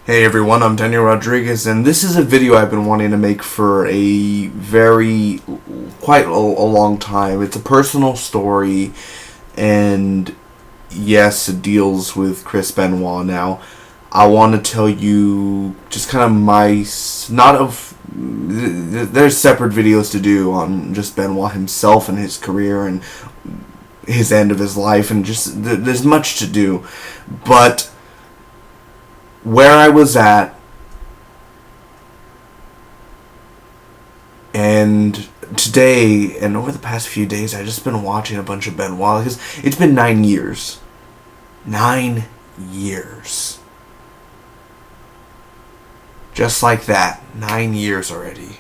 Hey everyone, I'm Daniel Rodriguez, and this is a video I've been wanting to make for quite a long time. It's a personal story, and yes, it deals with Chris Benoit. Now, I want to tell you just kind of there's separate videos to do on just Benoit himself and his career and his end of his life, and just there's much to do, but where I was at, and today, and over the past few days, I've just been watching a bunch of Benoit, because it's been 9 years. 9 years. Just like that. 9 years already.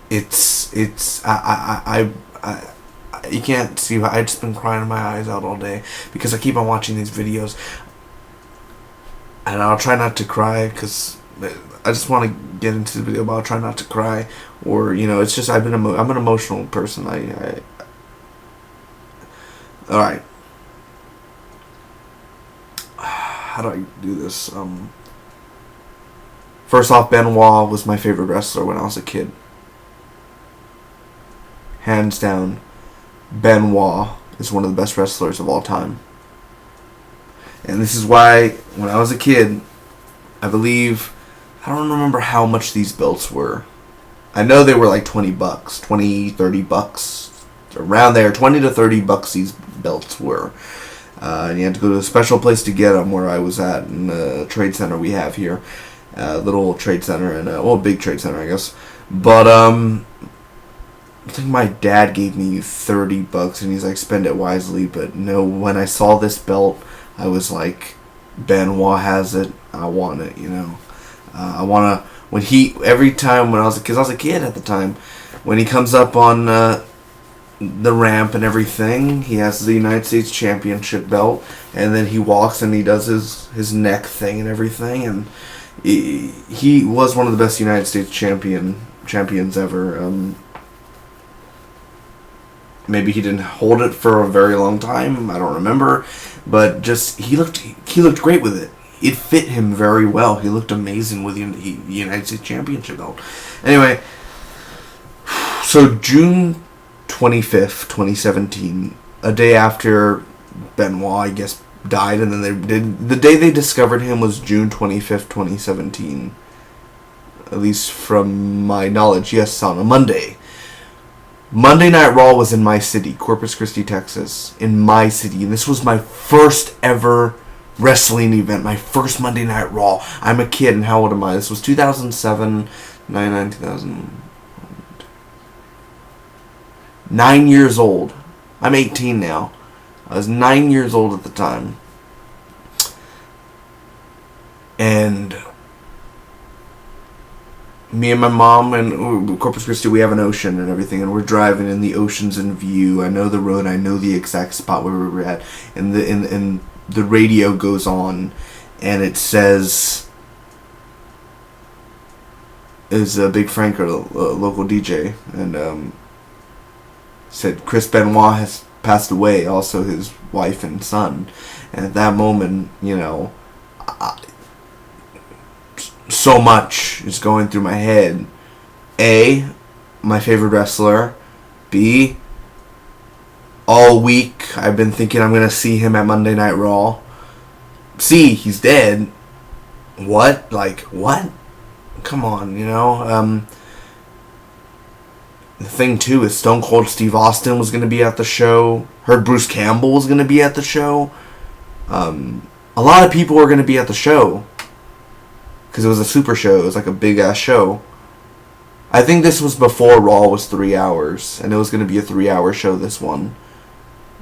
You can't see, I've just been crying my eyes out all day, because I keep on watching these videos. And I'll try not to cry, because I just want to get into the video, but I'll try not to cry. Or, it's just, I'm an emotional person. Alright. How do I do this? First off, Benoit was my favorite wrestler when I was a kid. Hands down, Benoit is one of the best wrestlers of all time. And this is why, when I was a kid, I don't remember how much these belts were. I know they were like $20, $30, around there, $20 to $30 these belts were. And you had to go to a special place to get them, where I was at, in the trade center we have here. Little trade center, and big trade center, I guess. But, I think my dad gave me $30, and he's like, spend it wisely. But no, when I saw this belt, I was like, Benoit has it. I want it, I want to, every time when I was a kid at the time, when he comes up on the ramp and everything, he has the United States Championship belt, and then he walks and he does his neck thing and everything, and he was one of the best United States champions ever. Maybe he didn't hold it for a very long time. I don't remember, but just he looked great with it. It fit him very well. He looked amazing with the United States Championship belt. Anyway, so June 25th, 2017, a day after Benoit, I guess, died, and then the day they discovered him was June 25th, 2017. At least from my knowledge, yes, on a Monday. Monday Night Raw was in my city, Corpus Christi, Texas. In my city. And this was my first ever wrestling event. My first Monday Night Raw. I'm a kid, and how old am I? This was 2007, 2000. 9 years old. I'm 18 now. I was 9 years old at the time. And me and my mom and Corpus Christi, we have an ocean and everything, and we're driving, and the ocean's in view. I know the road. I know the exact spot where we were at, and the radio goes on, and it says, "Is Big Frank, a local DJ, and said Chris Benoit has passed away. Also, his wife and son." And at that moment, so much is going through my head. A, my favorite wrestler. B, all week I've been thinking I'm going to see him at Monday Night Raw. C, he's dead. What? Like, what? Come on, The thing, too, is Stone Cold Steve Austin was going to be at the show. Heard Bruce Campbell was going to be at the show. A lot of people were going to be at the show, because it was a super show. It was like a big-ass show. I think this was before Raw was 3 hours, and it was going to be a 3-hour show, this one.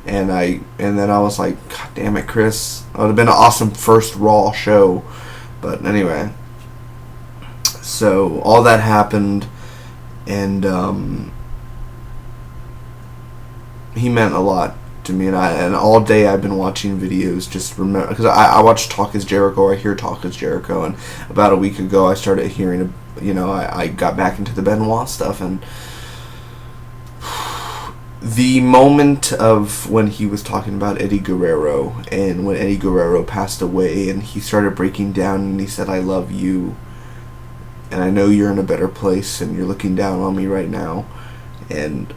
And then I was like, God damn it, Chris. It would have been an awesome first Raw show. But anyway. So, all that happened, and he meant a lot to me, and all day I've been watching videos, just remember, because I watch Talk Is Jericho, or I hear Talk Is Jericho, and about a week ago I started hearing, I got back into the Benoit stuff, and the moment of when he was talking about Eddie Guerrero, and when Eddie Guerrero passed away, and he started breaking down, and he said, "I love you, and I know you're in a better place, and you're looking down on me right now, and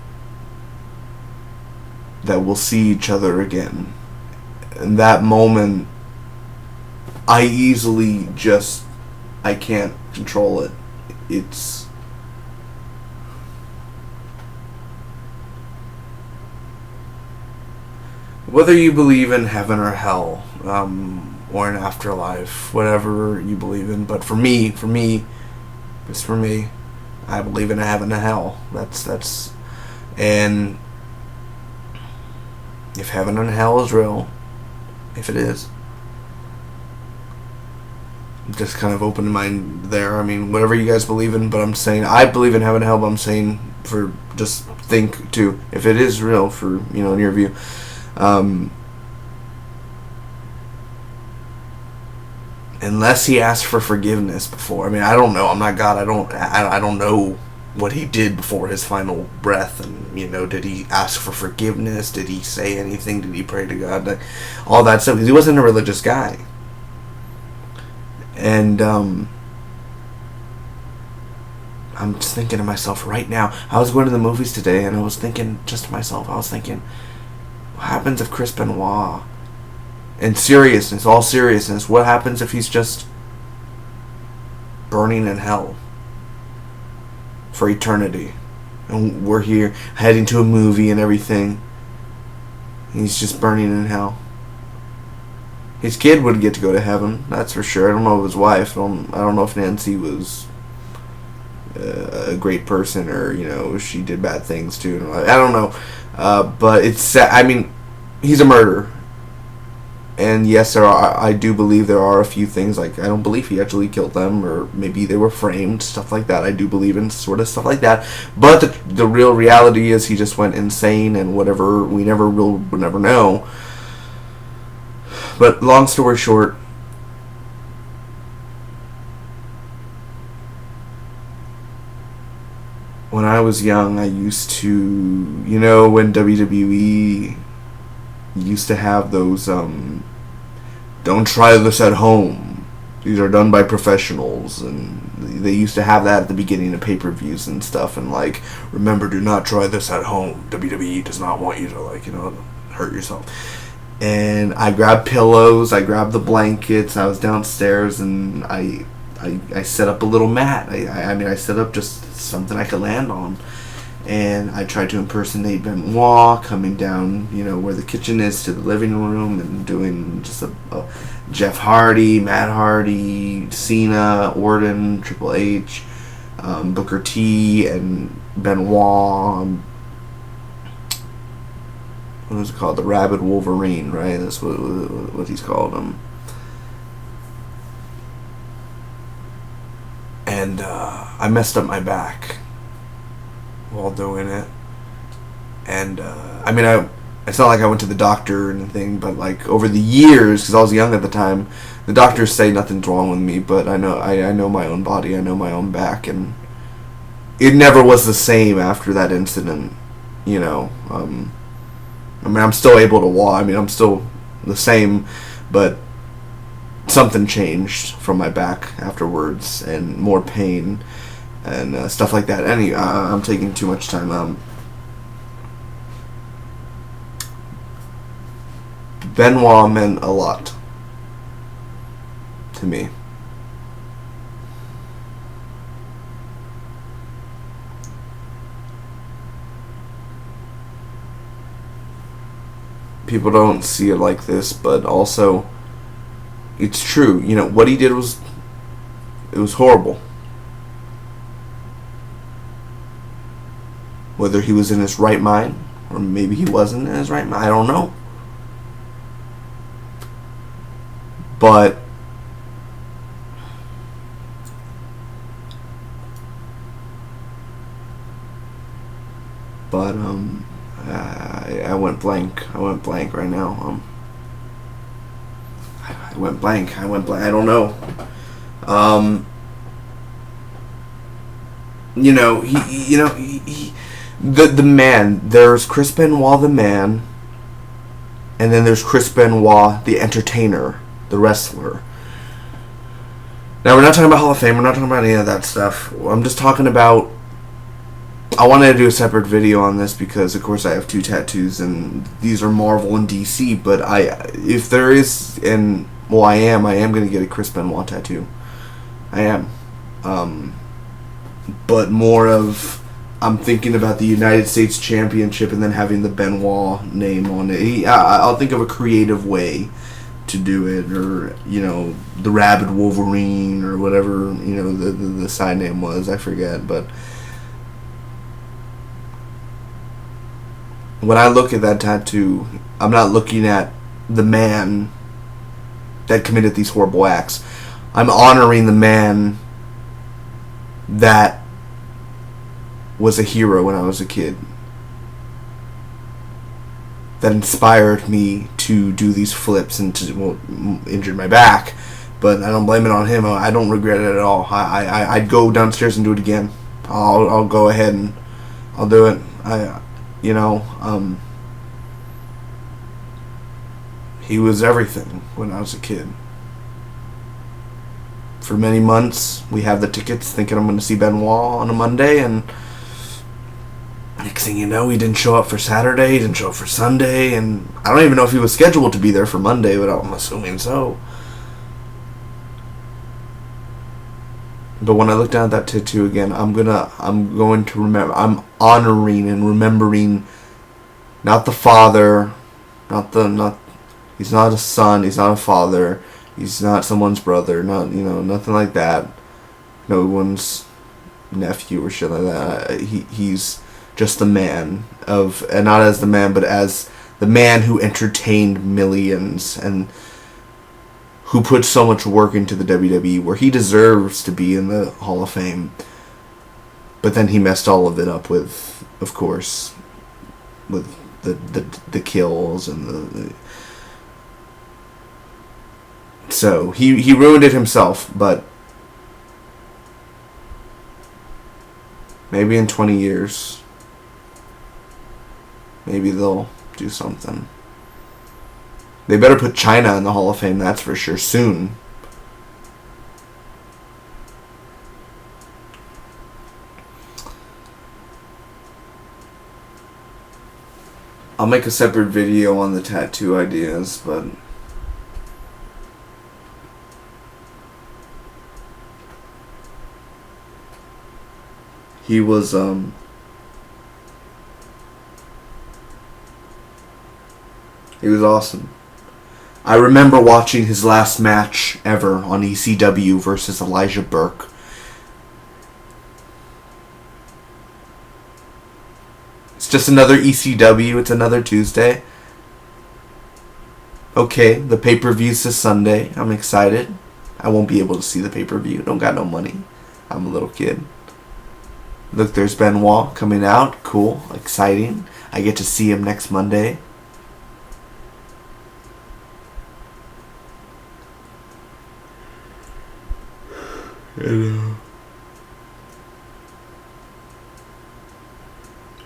that we'll see each other again." In that moment, I easily just, I can't control it. It's, whether you believe in heaven or hell, or an afterlife, whatever you believe in, but for me, just for me, I believe in a heaven and hell. That's, and if heaven and hell is real, if it is, just kind of open mind there. I mean, whatever you guys believe in, but I'm saying I believe in heaven and hell, but I'm saying, for just think too, if it is real, for, you know, in your view, unless he asked for forgiveness before. I mean, I don't know. I'm not God. I don't know what he did before his final breath, and, you know, did he ask for forgiveness? Did he say anything? Did he pray to God? Like, all that stuff. Because he wasn't a religious guy. And I'm just thinking to myself right now. I was going to the movies today, and I was thinking just to myself. I was thinking, what happens if Chris Benoit, in seriousness, all seriousness, what happens if he's just burning in hell for eternity, and we're here heading to a movie and everything, and he's just burning in hell? His kid would get to go to heaven, that's for sure. I don't know if his wife. I don't know if Nancy was a great person, or, you know, she did bad things too. I don't know, but it's sad. I mean, he's a murderer, and yes, I do believe there are a few things, like, I don't believe he actually killed them, or maybe they were framed, stuff like that. I do believe in sort of stuff like that, but the real reality is he just went insane, and whatever, we'll never know. But long story short, when I was young, I used to, you know, when WWE used to have those, don't try this at home, these are done by professionals, and they used to have that at the beginning of pay-per-views and stuff, and, like, remember, do not try this at home, WWE does not want you to, like, you know, hurt yourself. And I grabbed pillows, I grabbed the blankets, I was downstairs, and I set up a little mat. I set up just something I could land on. And I tried to impersonate Benoit, coming down, you know, where the kitchen is, to the living room, and doing just a Jeff Hardy, Matt Hardy, Cena, Orton, Triple H, Booker T, and Benoit. What was it called? The Rabid Wolverine, right? That's what he's called. And I messed up my back while doing it. And I mean, it's not like I went to the doctor or anything, but, like, over the years, because I was young at the time, the doctors say nothing's wrong with me, but I know my own body, I know my own back, and it never was the same after that incident, you know. I mean, I'm still able to walk. I mean, I'm still the same, but something changed from my back afterwards, and more pain and stuff like that. Anyway, I'm taking too much time. Benoit meant a lot to me. People don't see it like this, but also it's true. You know, what he did was horrible. Whether he was in his right mind, or maybe he wasn't in his right mind, I don't know. But I went blank. I went blank right now. I went blank. I don't know. You know, he The man. There's Chris Benoit, the man, and then there's Chris Benoit, the entertainer, the wrestler. Now, we're not talking about Hall of Fame. We're not talking about any of that stuff. I'm just talking about... I wanted to do a separate video on this because, of course, I have 2 tattoos, and these are Marvel and DC, but if there is, and, well, I am going to get a Chris Benoit tattoo. I am. But more of... I'm thinking about the United States Championship and then having the Benoit name on it. I'll think of a creative way to do it, or, you know, the Rabid Wolverine, or whatever, you know, the side name was. I forget, but when I look at that tattoo, I'm not looking at the man that committed these horrible acts. I'm honoring the man that was a hero when I was a kid, that inspired me to do these flips and to, well, injured my back, but I don't blame it on him. I don't regret it at all. I'd go downstairs and do it again. I'll go ahead and I'll do it. He was everything when I was a kid. For many months, we have the tickets thinking I'm going to see Benoit on a Monday, and next thing you know, he didn't show up for Saturday, he didn't show up for Sunday, and I don't even know if he was scheduled to be there for Monday, but I'm assuming so. But when I look down at that tattoo again, I'm going to remember, I'm honoring and remembering not the father, he's not a son, he's not a father, he's not someone's brother, nothing like that. No one's nephew or shit like that. He's just the man and not as the man, but as the man who entertained millions and who put so much work into the WWE, where he deserves to be in the Hall of Fame. But then he messed all of it up with, of course, with the kills and the so he ruined it himself. But maybe in 20 years, maybe they'll do something. They better put China in the Hall of Fame, that's for sure, soon. I'll make a separate video on the tattoo ideas, but he was awesome. I remember watching his last match ever on ECW versus Elijah Burke. It's just another ECW. It's another Tuesday. Okay, the pay-per-view's this Sunday. I'm excited. I won't be able to see the pay-per-view. Don't got no money. I'm a little kid. Look, there's Benoit coming out. Cool. Exciting. I get to see him next Monday.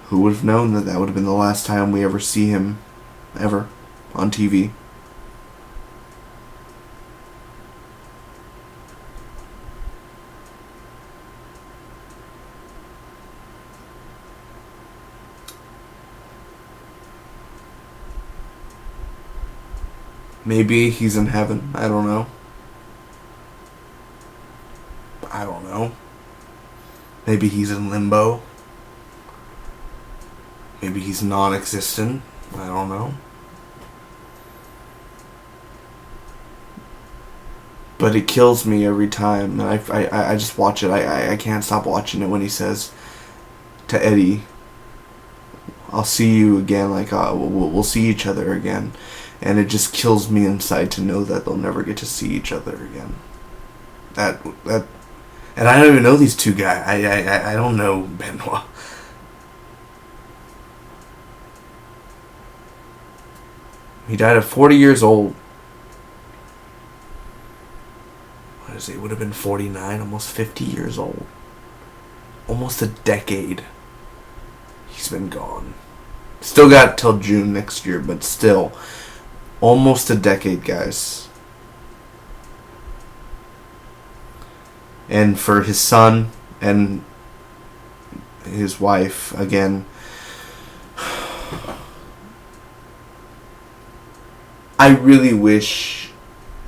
Who would have known that would have been the last time we ever see him ever on TV? Maybe he's in heaven. I don't know. Maybe he's in limbo. Maybe he's non-existent. I don't know. But it kills me every time. And I just watch it. I can't stop watching it when he says to Eddie, I'll see you again. Like, we'll see each other again. And it just kills me inside to know that they'll never get to see each other again. And I don't even know these two guys. I don't know Benoit. He died at 40 years old. What is it? He would have been 49, almost 50 years old. Almost a decade. he's been gone. Still got till June next year, but still. Almost a decade, guys. And for his son and his wife, again, I really wish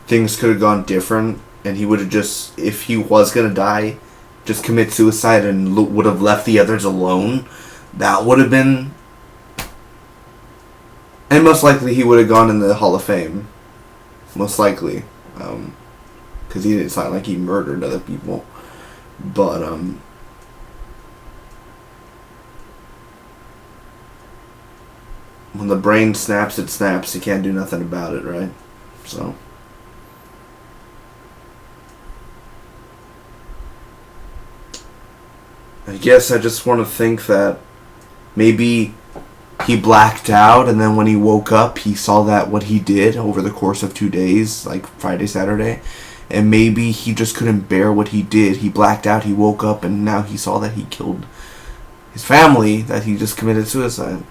things could have gone different and he would have just, if he was going to die, just commit suicide and would have left the others alone. That would have been... And most likely he would have gone in the Hall of Fame. Most likely. Because he didn't sound like he murdered other people. But, when the brain snaps, it snaps. You can't do nothing about it, right? So... I guess I just want to think that maybe he blacked out, and then when he woke up, he saw that what he did over the course of 2 days, like Friday, Saturday, and maybe he just couldn't bear what he did. He blacked out, he woke up, and now he saw that he killed his family, that he just committed suicide.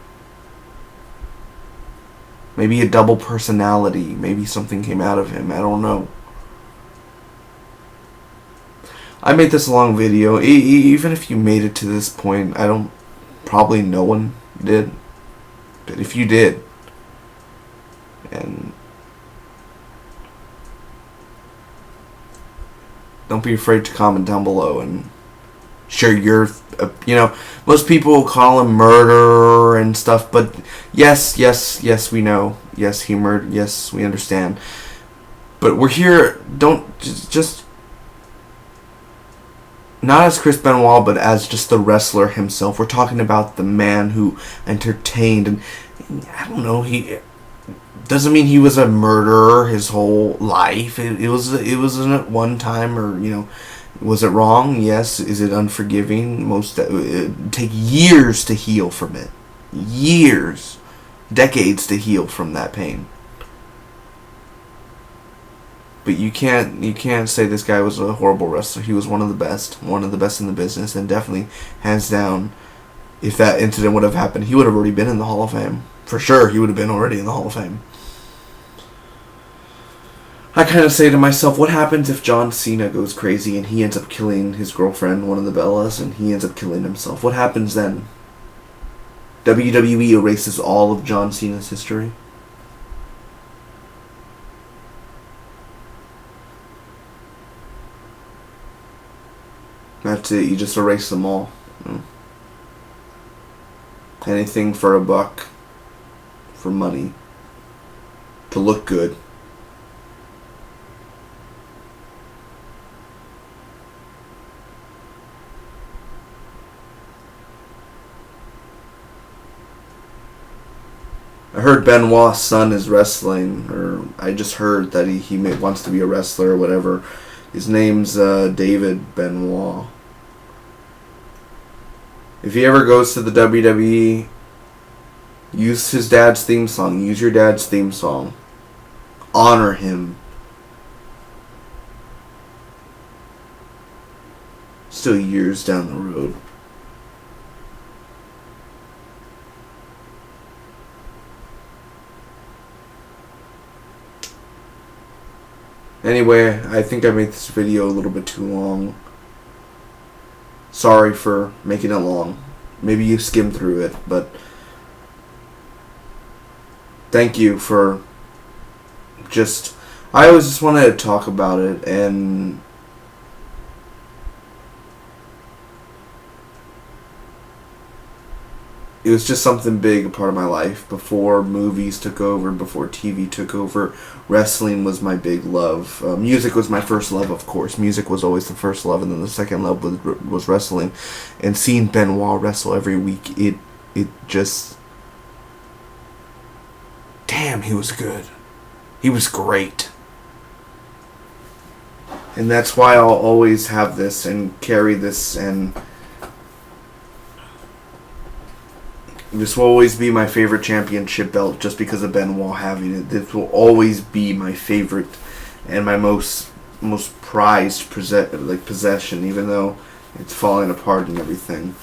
Maybe a double personality. Maybe something came out of him. I don't know. I made this long video. Even if you made it to this point, probably no one did. But if you did, and don't be afraid to comment down below and share your, most people call him murderer and stuff, but yes, we know. Yes, he murdered. Yes, we understand. But we're here, just not as Chris Benoit, but as just the wrestler himself. We're talking about the man who entertained, and I don't know, he doesn't mean he was a murderer his whole life. It wasn't at one time, or was it wrong? Yes. Is it unforgiving? It take years to heal from it. Years, decades to heal from that pain. But you can't say this guy was a horrible wrestler. He was one of the best in the business, and definitely, hands down, if that incident would have happened, he would have already been in the Hall of Fame. For sure, he would have been already in the Hall of Fame. I kind of say to myself, what happens if John Cena goes crazy and he ends up killing his girlfriend, one of the Bellas, and he ends up killing himself? What happens then? WWE erases all of John Cena's history? That's it. You just erase them all. Anything for a buck. For money. To look good. I heard Benoit's son is wrestling, or I just heard that he wants to be a wrestler or whatever. His name's David Benoit. If he ever goes to the WWE, use his dad's theme song. Use your dad's theme song. Honor him. Still years down the road. Anyway, I think I made this video a little bit too long. Sorry for making it long. Maybe you skimmed through it, but thank you for I always just wanted to talk about it, and it was just something big, a part of my life. Before movies took over, before TV took over, wrestling was my big love. Music was my first love, of course. Music was always the first love, and then the second love was wrestling. And seeing Benoit wrestle every week, it just... Damn, he was good. He was great. And that's why I'll always have this and carry this, and this will always be my favorite championship belt just because of Benoit having it. This will always be my favorite and my most prized possession, even though it's falling apart and everything.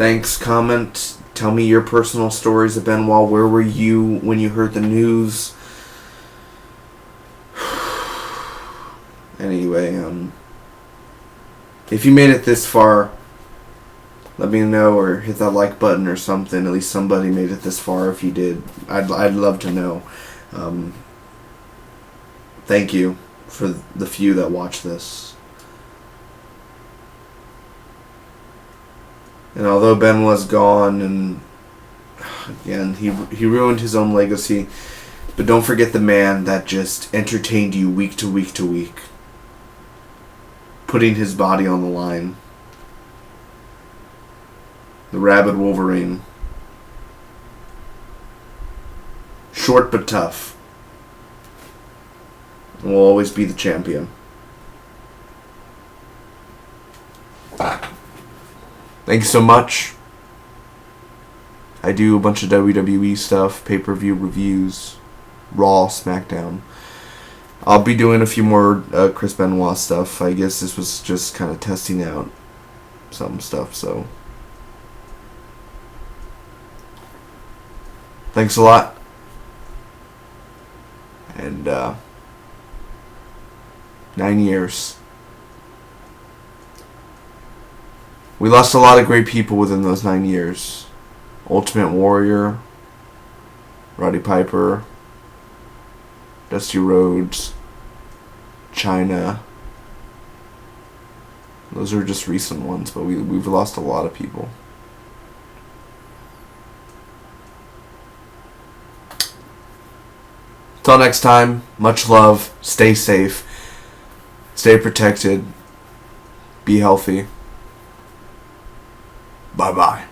Thanks. Comment. Tell me your personal stories of Benoit. Where were you when you heard the news? Anyway, if you made it this far, let me know, or hit that like button or something. At least somebody made it this far. If you did, I'd love to know. Thank you for the few that watch this. And although Benoit's gone, and again, he ruined his own legacy, but don't forget the man that just entertained you week to week to week, putting his body on the line. The Rabid Wolverine. Short but tough. And will always be the champion. Thanks so much. I do a bunch of WWE stuff, pay-per-view reviews, Raw, SmackDown. I'll be doing a few more Chris Benoit stuff. I guess this was just kind of testing out some stuff, so. Thanks a lot. And 9 years. We lost a lot of great people within those 9 years. Ultimate Warrior, Roddy Piper, Dusty Rhodes, China. Those are just recent ones, but we've lost a lot of people. Till next time, much love, stay safe, stay protected, be healthy. Bye-bye.